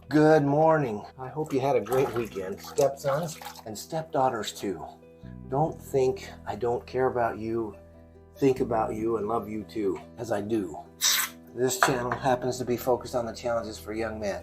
Good morning. I hope you had a great weekend, stepsons and stepdaughters too. Don't think I don't care about you. Think about you and love you too, as I do. This channel happens to be focused on the challenges for young men,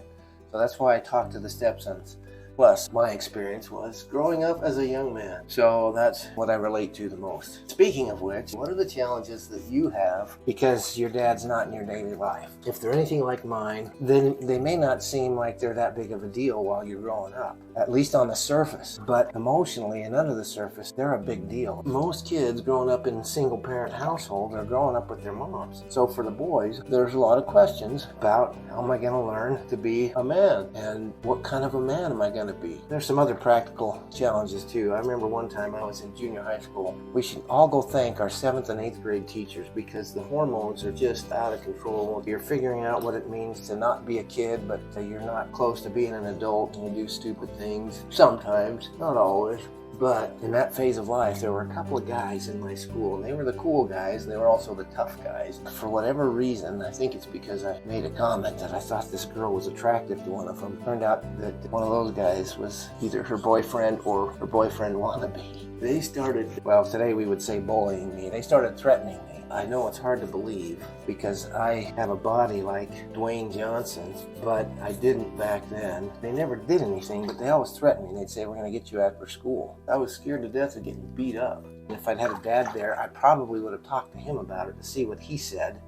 so that's why I talk to the stepsons. Plus, my experience was growing up as a young man, so that's what I relate to the most. Speaking of which, what are the challenges that you have because your dad's not in your daily life? If they're anything like mine, then they may not seem like they're that big of a deal while you're growing up, at least on the surface. But emotionally and under the surface, they're a big deal. Most kids growing up in single-parent households are growing up with their moms. So for the boys, there's a lot of questions about how am I going to learn to be a man, and what kind of a man am I going to be. There's some other practical challenges too. I remember one time I was in junior high school. We should all go thank our 7th and 8th grade teachers because the hormones are just out of control. You're figuring out what it means to not be a kid, but you're not close to being an adult, and you do stupid things sometimes, not always. But in that phase of life, there were a couple of guys in my school, and they were the cool guys, and they were also the tough guys. For whatever reason, I think it's because I made a comment that I thought this girl was attractive to one of them. Turned out that one of those guys was either her boyfriend or her boyfriend wannabe. They started, well, today we would say bullying me. They started threatening me. I know it's hard to believe because I have a body like Dwayne Johnson, but I didn't back then. They never did anything, but they always threatened me. They'd say, we're going to get you after school. I was scared to death of getting beat up. And if I'd had a dad there, I probably would have talked to him about it to see what he said.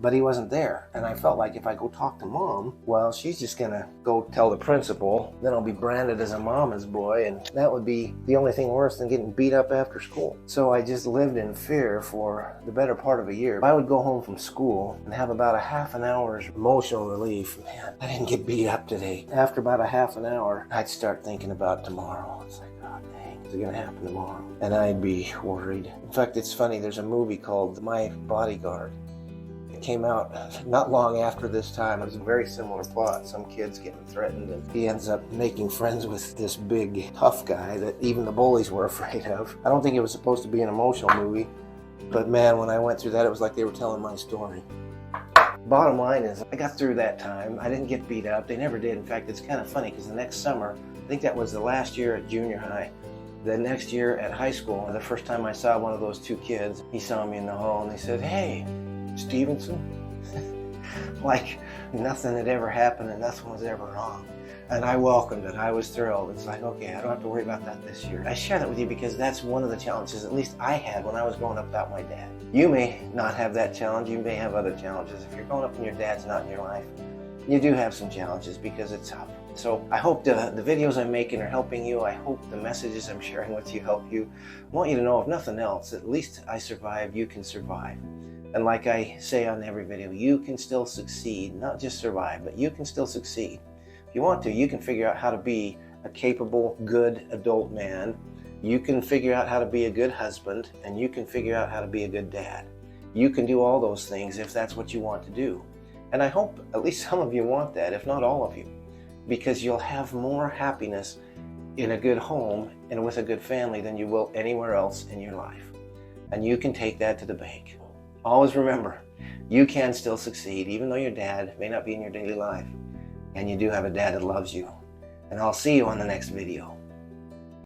But he wasn't there, and I felt like if I go talk to mom, well, she's just gonna go tell the principal, then I'll be branded as a mama's boy, and that would be the only thing worse than getting beat up after school. So I just lived in fear for the better part of a year. I would go home from school and have about a half an hour's emotional relief. Man, I didn't get beat up today. After about a half an hour, I'd start thinking about tomorrow. It's like, oh dang, is it gonna happen tomorrow? And I'd be worried. In fact, it's funny, there's a movie called My Bodyguard. Came out not long after this time. It was a very similar plot. Some kid's getting threatened, and he ends up making friends with this big tough guy that even the bullies were afraid of. I don't think it was supposed to be an emotional movie, but man, when I went through that, it was like they were telling my story. Bottom line is, I got through that time. I didn't get beat up. They never did. In fact, it's kind of funny because the next summer, I think that was the last year at junior high, the next year at high school, the first time I saw one of those two kids, he saw me in the hall and they said, hey, Stevenson? Like nothing had ever happened and nothing was ever wrong. And I welcomed it. I was thrilled. It's like, okay, I don't have to worry about that this year. I share that with you because that's one of the challenges, at least I had when I was growing up without my dad. You may not have that challenge. You may have other challenges. If you're growing up and your dad's not in your life, you do have some challenges because it's tough. So I hope the videos I'm making are helping you. I hope the messages I'm sharing with you help you. I want you to know, if nothing else, at least I survived, you can survive. And like I say on every video, you can still succeed, not just survive, but you can still succeed. If you want to, you can figure out how to be a capable, good adult man. You can figure out how to be a good husband, and you can figure out how to be a good dad. You can do all those things if that's what you want to do. And I hope at least some of you want that, if not all of you, because you'll have more happiness in a good home and with a good family than you will anywhere else in your life. And you can take that to the bank. Always remember, you can still succeed, even though your dad may not be in your daily life. And you do have a dad that loves you. And I'll see you on the next video.